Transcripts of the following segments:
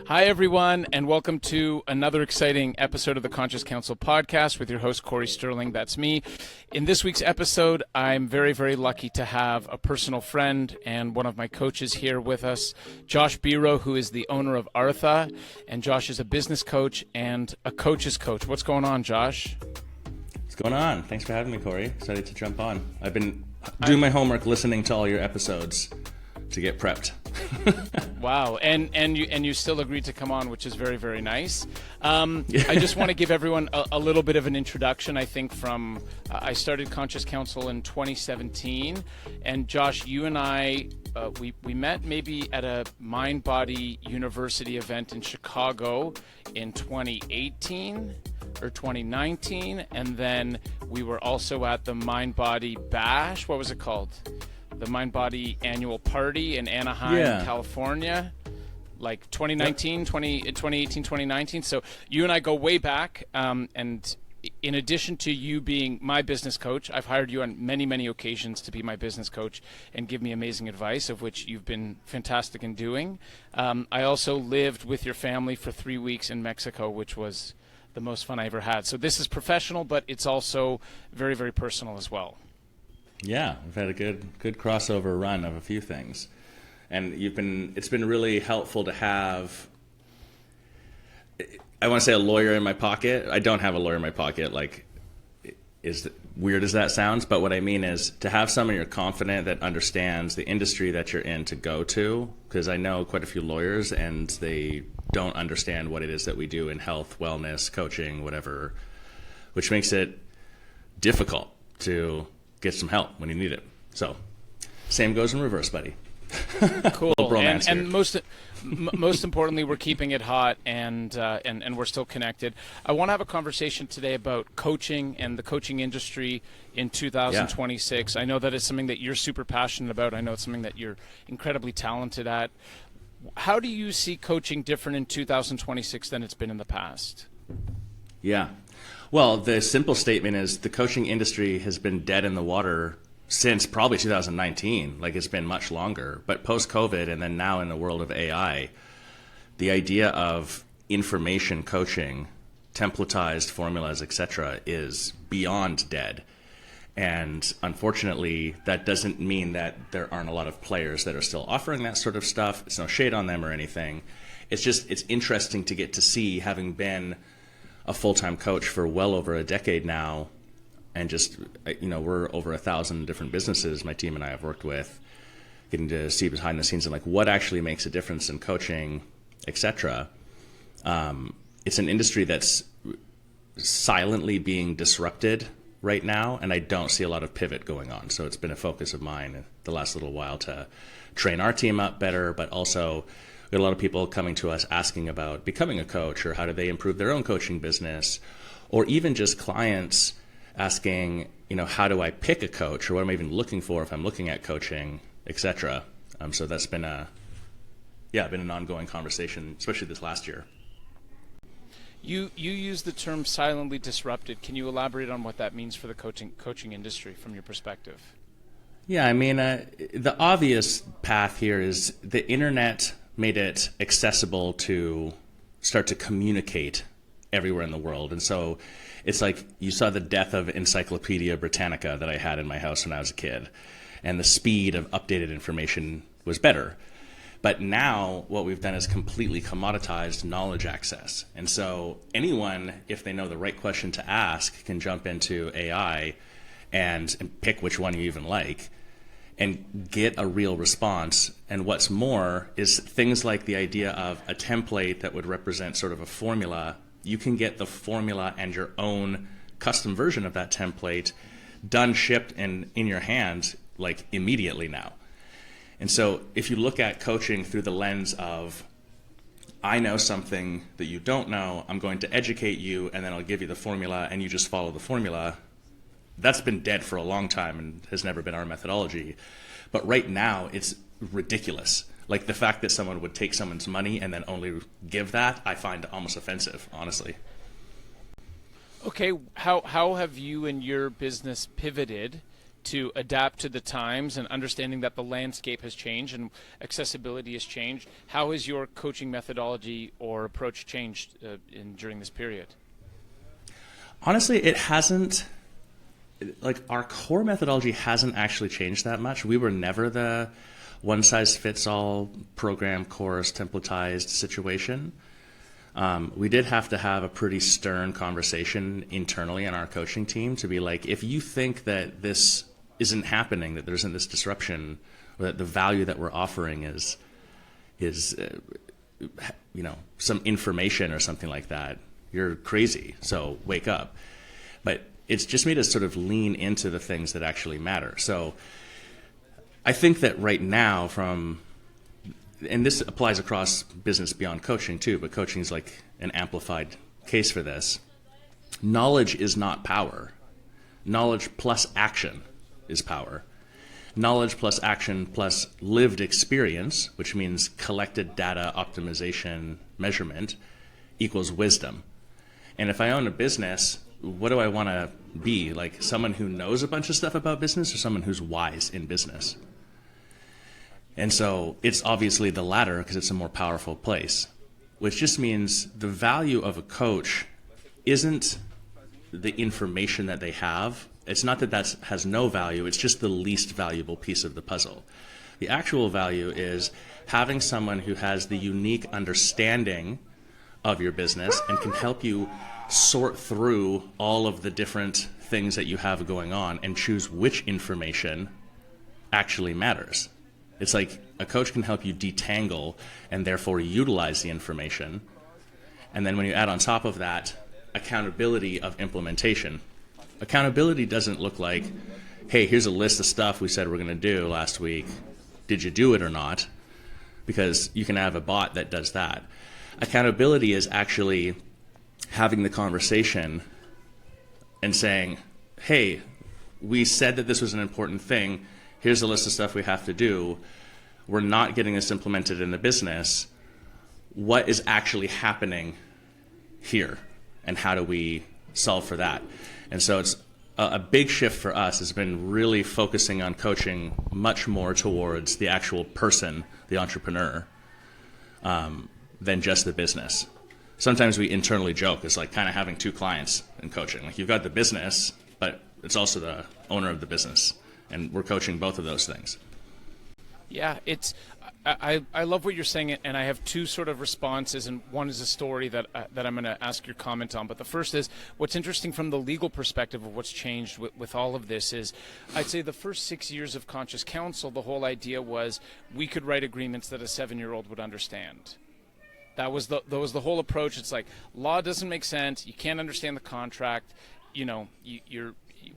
Hi, everyone, and welcome to another exciting episode of the Conscious Counsel podcast with your host, Cory Sterling. That's me. In this week's episode, I'm very, very lucky to have a personal friend and one of my coaches here with us, Josh Biro, who is the owner of Artha. And Josh is a business coach and a coach's coach. What's going on, Josh? What's going on? Thanks for having me, Cory. Excited to jump on. I've been doing my homework, listening to all your episodes to get prepped. Wow, and you still agreed to come on, which is very, very nice. I just want to give everyone a little bit of an introduction. I think from I started Conscious Counsel in 2017, and Josh, you and I we met maybe at a Mind Body University event in Chicago in 2018 or 2019, and then we were also at the Mind Body Bash. What was it called? The Mind Body annual party in Anaheim, California, like 2019, 2018, 2019. So you and I go way back. And in addition to you being my business coach, I've hired you on many, many occasions to be my business coach and give me amazing advice, of which you've been fantastic in doing. I also lived with your family for 3 weeks in Mexico, which was the most fun I ever had. So this is professional, but it's also very, very personal as well. Yeah, we've had a good crossover run of a few things, and it's been really helpful to have, I want to say, a lawyer in my pocket. I don't have a lawyer in my pocket, like, as weird as that sounds, but what I mean is to have someone you're confident that understands the industry that you're in to go to, because I know quite a few lawyers and they don't understand what it is that we do in health, wellness, coaching, whatever, which makes it difficult to get some help when you need it. So, same goes in reverse, buddy. Cool. And most importantly, we're keeping it hot, and we're still connected. I want to have a conversation today about coaching and the coaching industry in 2026. Yeah. I know that it's something that you're super passionate about. I know it's something that you're incredibly talented at. How do you see coaching different in 2026 than it's been in the past? Yeah. Well, the simple statement is the coaching industry has been dead in the water since probably 2019. Like, it's been much longer. But post-COVID, and then now in the world of AI, the idea of information coaching, templatized formulas, etc., is beyond dead. And unfortunately, that doesn't mean that there aren't a lot of players that are still offering that sort of stuff. It's no shade on them or anything. It's just, it's interesting to get to see, having been a full-time coach for well over a decade now, and just, we're over 1,000 different businesses my team and I have worked with, getting to see behind the scenes and like what actually makes a difference in coaching, etc. It's an industry that's silently being disrupted right now, and I don't see a lot of pivot going on. So it's been a focus of mine the last little while to train our team up better, but also we had a lot of people coming to us asking about becoming a coach, or how do they improve their own coaching business, or even just clients asking, how do I pick a coach, or what am I even looking for if I'm looking at coaching, etc. So that's been been an ongoing conversation, especially this last year. You use the term silently disrupted. Can you elaborate on what that means for the coaching industry from your perspective? Yeah, I mean, the obvious path here is the internet made it accessible to start to communicate everywhere in the world. And so it's like you saw the death of Encyclopedia Britannica that I had in my house when I was a kid, and the speed of updated information was better. But now what we've done is completely commoditized knowledge access. And so anyone, if they know the right question to ask, can jump into AI and pick which one you even like and get a real response. And what's more is things like the idea of a template that would represent sort of a formula. You can get the formula and your own custom version of that template done, shipped, and in your hand like immediately now. And so if you look at coaching through the lens of, I know something that you don't know, I'm going to educate you, and then I'll give you the formula and you just follow the formula, that's been dead for a long time and has never been our methodology. But right now, it's ridiculous. Like, the fact that someone would take someone's money and then only give that, I find almost offensive, honestly. Okay, how have you and your business pivoted to adapt to the times and understanding that the landscape has changed and accessibility has changed. How has your coaching methodology or approach changed during this period? Honestly, it hasn't. Like, our core methodology hasn't actually changed that much. We were never the one-size-fits-all program, course, templatized situation. We did have to have a pretty stern conversation internally on our coaching team to be like, if you think that this isn't happening, that there isn't this disruption, or that the value that we're offering is some information or something like that, you're crazy. So wake up. But it's just made us sort of lean into the things that actually matter. So I think that right now, and this applies across business beyond coaching too, but coaching is like an amplified case for this. Knowledge is not power. Knowledge plus action is power. Knowledge plus action plus lived experience, which means collected data, optimization, measurement, equals wisdom. And if I own a business, what do I want to be? Like someone who knows a bunch of stuff about business or someone who's wise in business? And so it's obviously the latter because it's a more powerful place, which just means the value of a coach isn't the information that they have. It's not that that has no value. It's just the least valuable piece of the puzzle. The actual value is having someone who has the unique understanding of your business and can help you sort through all of the different things that you have going on and choose which information actually matters. It's like a coach can help you detangle and therefore utilize the information. And then when you add on top of that accountability of implementation, accountability doesn't look like, hey, here's a list of stuff we said we're going to do last week. Did you do it or not? Because you can have a bot that does that. Accountability is actually having the conversation and saying, hey, we said that this was an important thing. Here's a list of stuff we have to do. We're not getting this implemented in the business. What is actually happening here? And how do we solve for that? And so it's a big shift for us has been really focusing on coaching much more towards the actual person, the entrepreneur, than just the business. Sometimes we internally joke, it's like kind of having two clients in coaching. Like you've got the business, but it's also the owner of the business. And we're coaching both of those things. Yeah, I love what you're saying, and I have two sort of responses, and one is a story that I'm going to ask your comment on. But the first is, what's interesting from the legal perspective of what's changed with all of this is, I'd say the first 6 years of Conscious Counsel, the whole idea was we could write agreements that a 7-year-old would understand. That was the whole approach. It's like, law doesn't make sense. You can't understand the contract.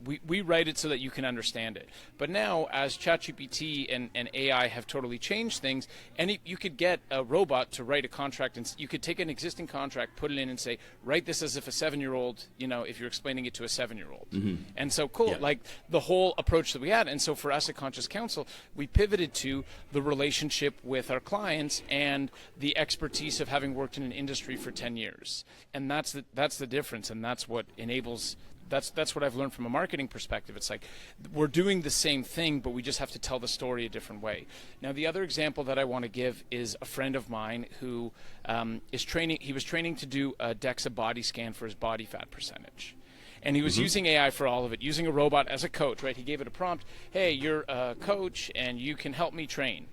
We write it so that you can understand it. But now, as ChatGPT and AI have totally changed things, and you could get a robot to write a contract, and you could take an existing contract, put it in, and say, write this as if a 7-year-old, if you're explaining it to a 7-year-old. Mm-hmm. And so, cool, like the whole approach that we had. And so for us at Conscious Counsel, we pivoted to the relationship with our clients and the expertise of having worked in an industry for 10 years. And that's the difference, and that's what enables. That's what I've learned from a marketing perspective. It's like we're doing the same thing, but we just have to tell the story a different way. Now, the other example that I want to give is a friend of mine who is training. He was training to do a DEXA body scan for his body fat percentage. And he was using AI for all of it, using a robot as a coach, right? He gave it a prompt, hey, you're a coach, and you can help me train.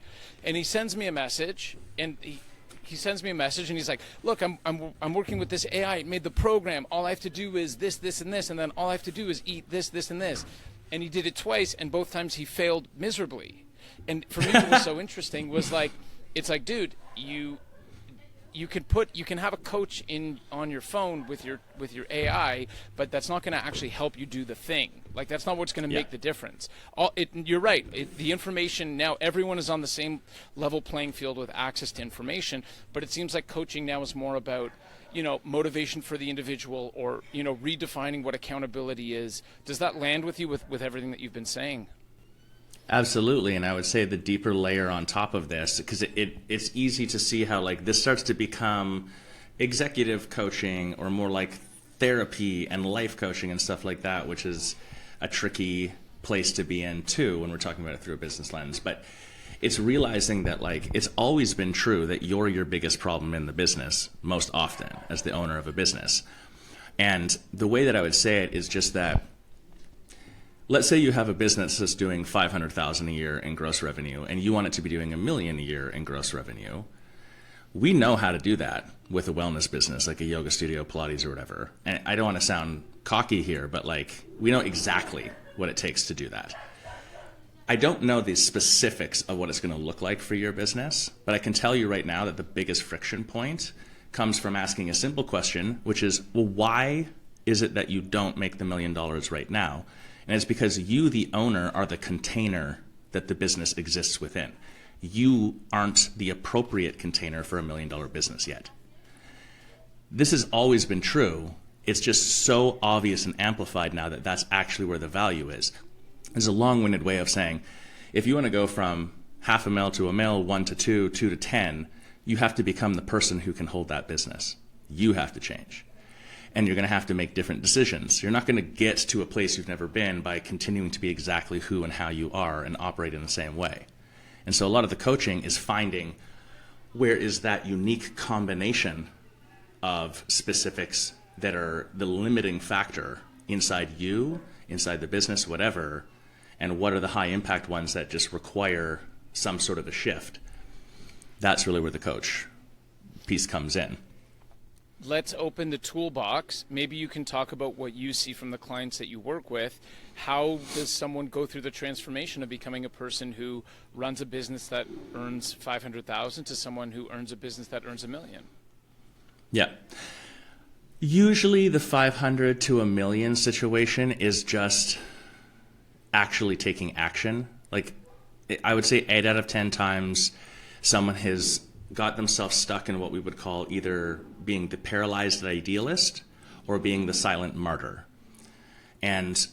And he sends me a message, and he sends me a message and he's like, look, I'm working with this AI. It made the program. All I have to do is this, this, and this, and then all I have to do is eat this, this, and this. And he did it twice, and both times he failed miserably. And for me, what was so interesting was like, it's like, dude, you can have a coach on your phone with your AI, but that's not going to actually help you do the thing. Like that's not what's going to make the difference. You're right. The information now, everyone is on the same level playing field with access to information. But it seems like coaching now is more about motivation for the individual, or redefining what accountability is. Does that land with you with everything that you've been saying? Absolutely, and I would say the deeper layer on top of this, because it's easy to see how like this starts to become executive coaching or more like therapy and life coaching and stuff like that, which is a tricky place to be in too when we're talking about it through a business lens. But it's realizing that like it's always been true that you're your biggest problem in the business most often as the owner of a business. And the way that I would say it is just that, let's say you have a business that's doing $500,000 a year in gross revenue and you want it to be doing $1 million a year in gross revenue. We know how to do that with a wellness business like a yoga studio, Pilates, or whatever. And I don't want to sound cocky here, but like we know exactly what it takes to do that. I don't know the specifics of what it's going to look like for your business, but I can tell you right now that the biggest friction point comes from asking a simple question, which is, well, why is it that you don't make the $1 million right now? And it's because you, the owner, are the container that the business exists within. You aren't the appropriate container for $1 million business yet. This has always been true. It's just so obvious and amplified now that that's actually where the value is. There's a long-winded way of saying, if you want to go from $500,000 to $1 million, 1 to 2, 2 to 10, you have to become the person who can hold that business. You have to change. And you're going to have to make different decisions. You're not going to get to a place you've never been by continuing to be exactly who and how you are and operate in the same way. And so a lot of the coaching is finding where is that unique combination of specifics that are the limiting factor inside you, inside the business, whatever, and what are the high impact ones that just require some sort of a shift. That's really where the coach piece comes in. Let's open the toolbox. Maybe you can talk about what you see from the clients that you work with. How does someone go through the transformation of becoming a person who runs a business that earns $500,000 to someone who earns a business that earns $1 million? Yeah. Usually the 500 to $1 million situation is just actually taking action. Like I would say 8 out of 10 times someone has got themselves stuck in what we would call either being the paralyzed idealist or being the silent martyr. And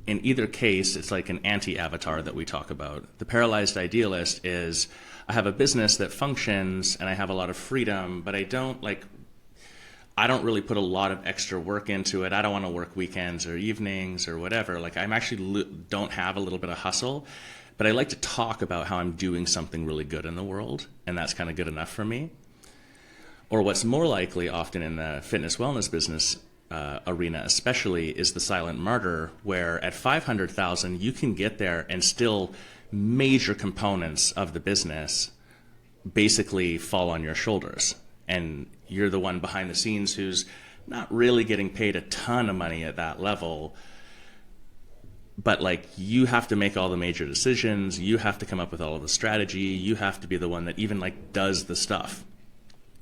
in either case, it's like an anti-avatar that we talk about. The paralyzed idealist is, I have a business that functions and I have a lot of freedom, but I don't really put a lot of extra work into it. I don't want to work weekends or evenings or whatever. Like I'm actually don't have a little bit of hustle, but I like to talk about how I'm doing something really good in the world, and that's kind of good enough for me. Or what's more likely often in the fitness wellness business arena especially is the silent martyr, where at 500,000 you can get there and still major components of the business basically fall on your shoulders. And you're the one behind the scenes who's not really getting paid a ton of money at that level, but like you have to make all the major decisions, you have to come up with all of the strategy, you have to be the one that even like does the stuff.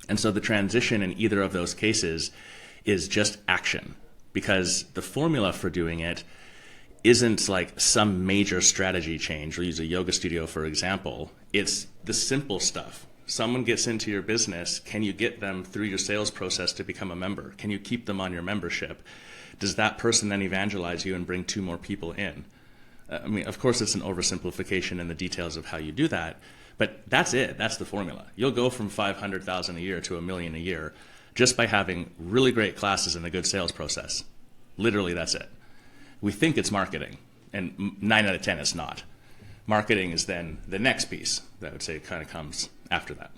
And so the transition in either of those cases is just action, because the formula for doing it isn't like some major strategy change. We'll use a yoga studio for example. It's the simple stuff. Someone gets into your business, can you get them through your sales process to become a member? Can you keep them on your membership? Does that person then evangelize you and bring 2 more people in? I mean, of course, it's an oversimplification in the details of how you do that, but that's it. That's the formula. You'll go from 500,000 a year to $1 million a year just by having really great classes and a good sales process. Literally, that's it. We think it's marketing, and 9 out of 10 it's not. Marketing is then the next piece that I would say kind of comes after that.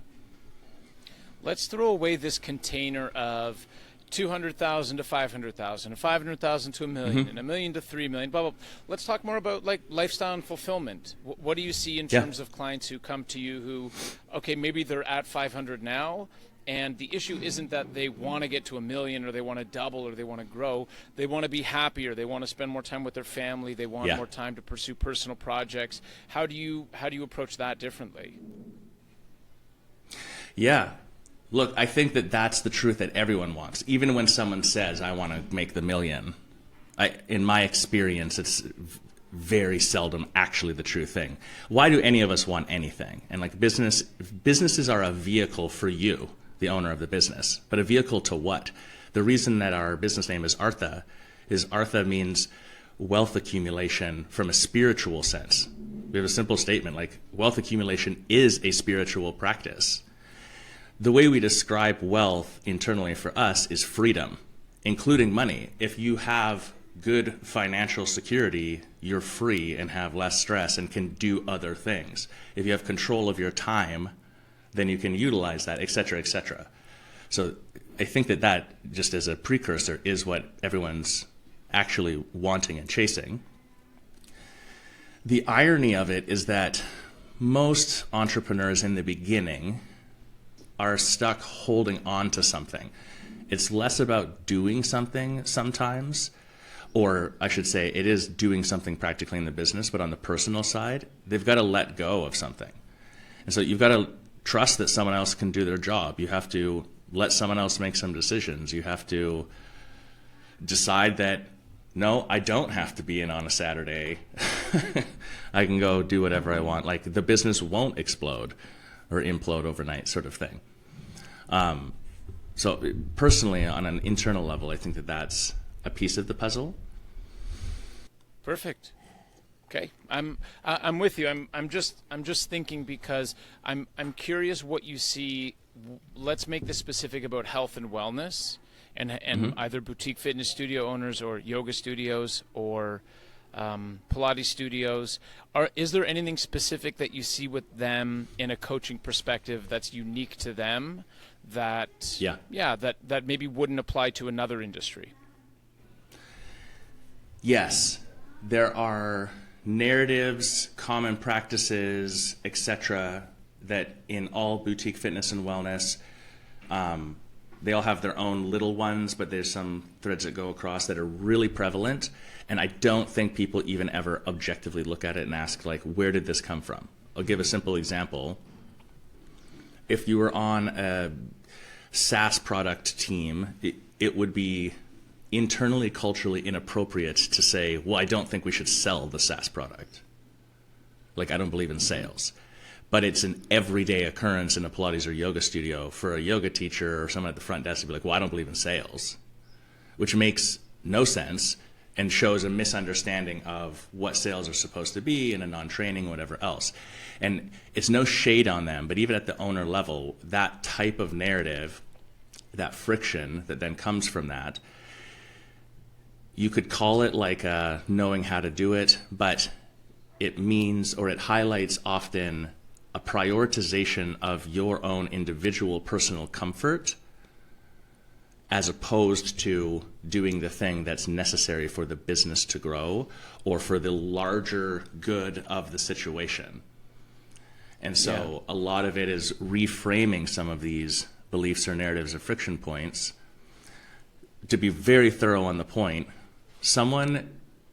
Let's throw away this container of 200,000 to 500,000, 500,000 to $1 million, and $1 million to $3 million. Blah, blah. Let's talk more about like lifestyle and fulfillment. What do you see in terms of clients who come to you who, okay, maybe they're at 500 now, and the issue isn't that they want to get to $1 million or they want to double or they want to grow. They want to be happier. They want to spend more time with their family. They want more time to pursue personal projects. How do you approach that differently? Yeah. Look, I think that that's the truth that everyone wants. Even when someone says, I want to make the $1 million, in my experience, it's very seldom actually the true thing. Why do any of us want anything? And like businesses are a vehicle for you, the owner of the business. But a vehicle to what? The reason that our business name is Artha means wealth accumulation from a spiritual sense. We have a simple statement like wealth accumulation is a spiritual practice. The way we describe wealth internally for us is freedom, including money. If you have good financial security, you're free and have less stress and can do other things. If you have control of your time, then you can utilize that, et cetera, et cetera. So I think that just as a precursor is what everyone's actually wanting and chasing. The irony of it is that most entrepreneurs in the beginning are stuck holding on to something. It's less about doing something sometimes, or I should say it is doing something practically in the business, but on the personal side, they've got to let go of something. And so you've got to trust that someone else can do their job. You have to let someone else make some decisions. You have to decide that, no, I don't have to be in on a Saturday. I can go do whatever I want. Like, the business won't explode or implode overnight, sort of thing. So personally, on an internal level, I think that that's a piece of the puzzle. Perfect. Okay, I'm with you. I'm just thinking because I'm curious what you see. Let's make this specific about health and wellness, and either boutique fitness studio owners or yoga studios or Pilates studios. Is there anything specific that you see with them in a coaching perspective that's unique to them that that maybe wouldn't apply to another industry? Yes, there are narratives, common practices, etc., that in all boutique fitness and wellness, they all have their own little ones, but there's some threads that go across that are really prevalent. And I don't think people even ever objectively look at it and ask, like, where did this come from? I'll give a simple example. If you were on a SaaS product team, it would be internally culturally inappropriate to say, well, I don't think we should sell the SaaS product. Like, I don't believe in sales. But it's an everyday occurrence in a Pilates or yoga studio for a yoga teacher or someone at the front desk to be like, well, I don't believe in sales, which makes no sense and shows a misunderstanding of what sales are supposed to be and a non-training, whatever else. And it's no shade on them, but even at the owner level, that type of narrative, that friction that then comes from that, you could call it like knowing how to do it, but it means, or it highlights often, a prioritization of your own individual personal comfort as opposed to doing the thing that's necessary for the business to grow or for the larger good of the situation. And so a lot of it is reframing some of these beliefs or narratives or friction points. To be very thorough on the point, someone,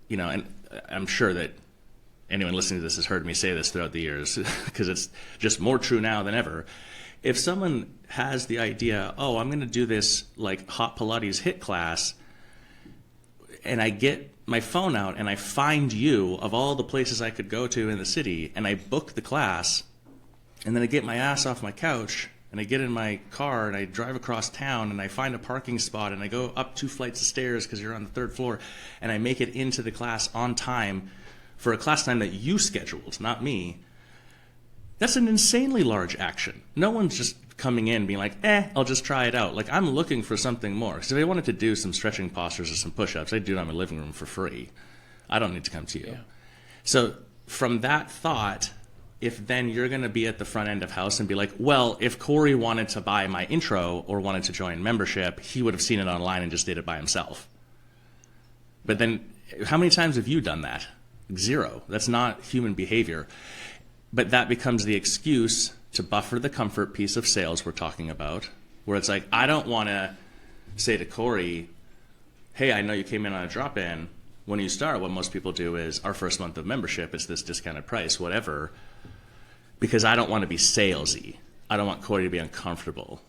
and I'm sure that anyone listening to this has heard me say this throughout the years because it's just more true now than ever. If someone has the idea, oh, I'm going to do this like hot Pilates HIIT class, and I get my phone out and I find you of all the places I could go to in the city, and I book the class, and then I get my ass off my couch and I get in my car and I drive across town and I find a parking spot and I go up 2 flights of stairs because you're on the 3rd floor, and I make it into the class on time for a class time that you scheduled, not me. That's an insanely large action. No one's just coming in being like, I'll just try it out. Like, I'm looking for something more. Because if I wanted to do some stretching postures or some push-ups, I'd do it in my living room for free. I don't need to come to you. Yeah. So from that thought, if then you're going to be at the front end of house and be like, well, if Cory wanted to buy my intro or wanted to join membership, he would have seen it online and just did it by himself. But then how many times have you done that? 0. That's not human behavior. But that becomes the excuse to buffer the comfort piece of sales we're talking about, where it's like, I don't want to say to Cory, hey, I know you came in on a drop-in. When you start, what most people do is, our first month of membership is this discounted price, whatever, because I don't want to be salesy. I don't want Cory to be uncomfortable.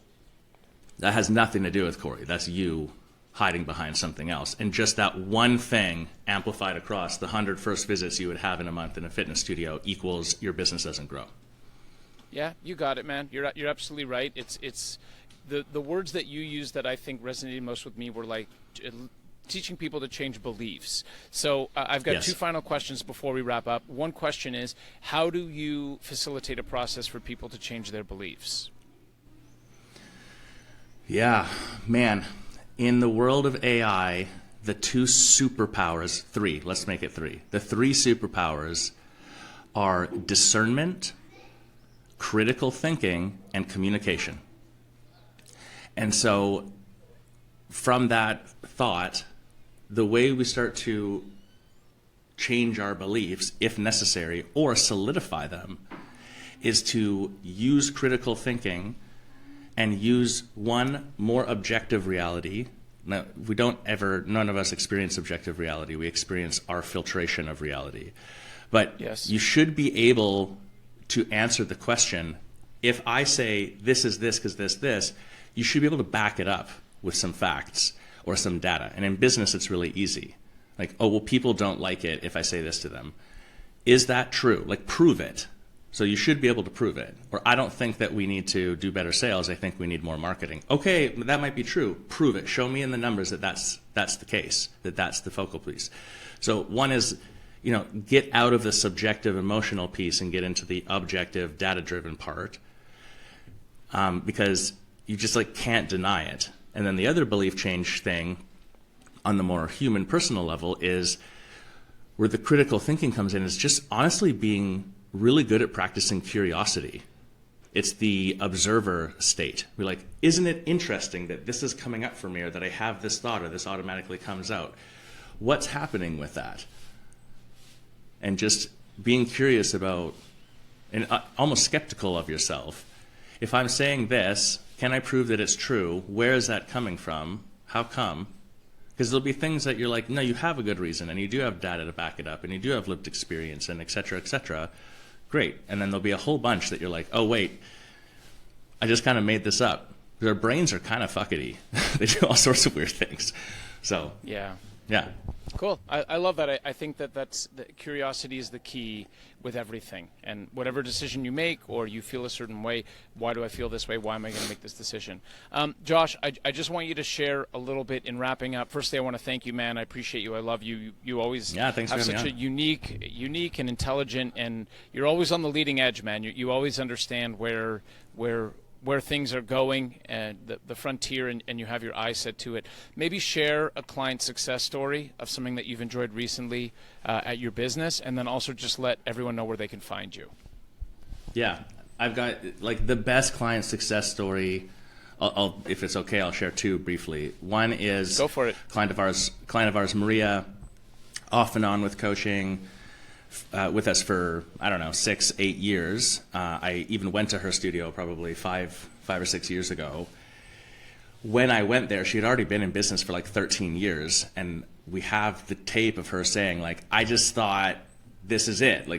That has nothing to do with Cory. That's you hiding behind something else. And just that one thing amplified across the 100 first visits you would have in a month in a fitness studio equals your business doesn't grow. Yeah, you got it, man. You're absolutely right. It's the words that you used that I think resonated most with me were like teaching people to change beliefs. So I've got 2 final questions before we wrap up. One question is, how do you facilitate a process for people to change their beliefs? Yeah, man. In the world of AI, the two superpowers, three, let's make it three. The three superpowers are discernment, critical thinking, and communication. And so from that thought, the way we start to change our beliefs, if necessary, or solidify them, is to use critical thinking and use one more objective reality. Now, none of us experience objective reality. We experience our filtration of reality. But yes, you should be able to answer the question, if I say this is this because this, you should be able to back it up with some facts or some data. And in business, it's really easy. Like, oh, well, people don't like it if I say this to them. Is that true? Like, prove it. So you should be able to prove it. Or I don't think that we need to do better sales. I think we need more marketing. Okay, that might be true. Prove it. Show me in the numbers that that's the case, that that's the focal piece. So one is, get out of the subjective emotional piece and get into the objective data-driven part, because you just can't deny it. And then the other belief change thing on the more human personal level is where the critical thinking comes in, is just honestly being really good at practicing curiosity. It's the observer state. We're like, isn't it interesting that this is coming up for me, or that I have this thought, or this automatically comes out? What's happening with that? And just being curious about, and almost skeptical of yourself. If I'm saying this, can I prove that it's true? Where is that coming from? How come? Because there'll be things that you're like, no, you have a good reason, and you do have data to back it up, and you do have lived experience, and et cetera, et cetera. Great. And then there'll be a whole bunch that you're like, oh, wait, I just kind of made this up. Their brains are kind of fuckety. They do all sorts of weird things. So, yeah. Cool. I love that. I think that curiosity is the key with everything. And whatever decision you make, or you feel a certain way, why do I feel this way? Why am I going to make this decision? Josh, I just want you to share a little bit in wrapping up. Firstly, I want to thank you, man. I appreciate you. I love you. You always have such a unique and intelligent, and you're always on the leading edge, man. You always understand where things are going, and the frontier, and you have your eyes set to it. Maybe share a client success story of something that you've enjoyed recently at your business, and then also just let everyone know where they can find you. Yeah, I've got the best client success story. I'll if it's okay, I'll share two briefly. One is, go for it. Client of ours, Maria, off and on with coaching. With us for, 6-8 years. I even went to her studio probably five or 6 years ago. When I went there, she had already been in business for 13 years, and we have the tape of her saying, I just thought this is it.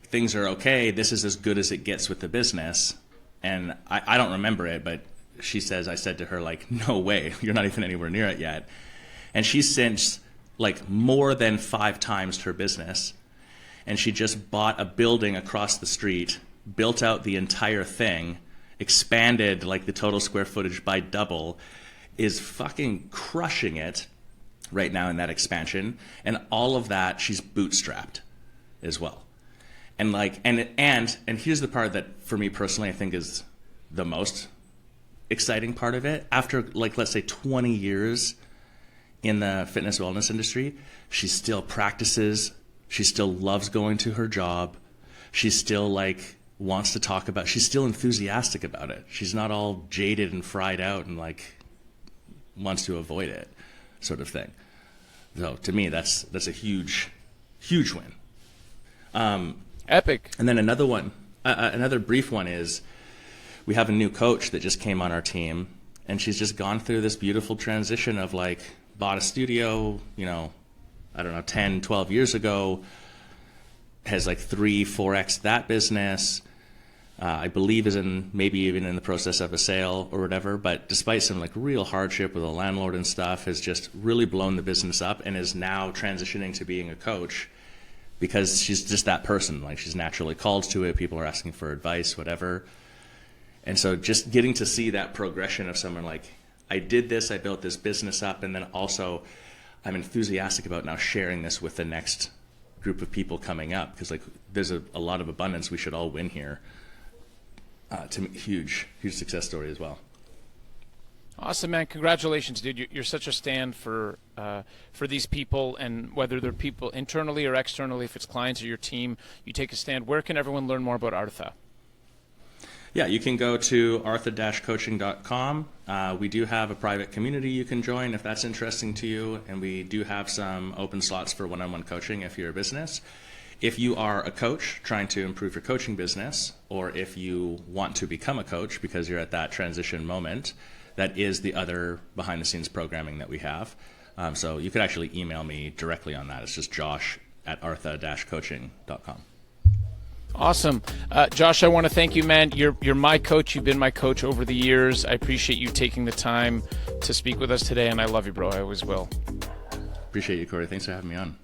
Things are okay. This is as good as it gets with the business. And I don't remember it, but she says, I said to her, no way, you're not even anywhere near it yet. And she's since more than 5 times her business. And she just bought a building across the street, built out the entire thing, expanded the total square footage by double, is fucking crushing it right now in that expansion. And all of that, she's bootstrapped as well. And and here's the part that for me personally I think is the most exciting part of it. After let's say 20 years in the fitness wellness industry, she still practices. She still loves going to her job. She still wants to talk about, she's still enthusiastic about it. She's not all jaded and fried out and wants to avoid it, sort of thing. So to me, that's a huge win. Epic. And then another one, another brief one is, we have a new coach that just came on our team, and she's just gone through this beautiful transition of bought a studio, 10, 12 years ago, has 3-4x that business, I believe is maybe even in the process of a sale or whatever, but despite some real hardship with a landlord and stuff, has just really blown the business up and is now transitioning to being a coach because she's just that person. She's naturally called to it, people are asking for advice, whatever. And so just getting to see that progression of someone I did this, I built this business up, and then also I'm enthusiastic about now sharing this with the next group of people coming up, because there's a lot of abundance. We should all win here. To me, huge success story as well. Awesome, man. Congratulations, dude. You're such a stand for these people, and whether they're people internally or externally, if it's clients or your team, you take a stand. Where can everyone learn more about Artha? Yeah, you can go to artha-coaching.com. We do have a private community you can join if that's interesting to you, and we do have some open slots for one-on-one coaching if you're a business. If you are a coach trying to improve your coaching business, or if you want to become a coach because you're at that transition moment, that is the other behind-the-scenes programming that we have. So you could actually email me directly on that. It's just josh@artha-coaching.com. Awesome. Josh, I want to thank you, man. You're my coach. You've been my coach over the years. I appreciate you taking the time to speak with us today, and I love you, bro. I always will. Appreciate you, Cory. Thanks for having me on.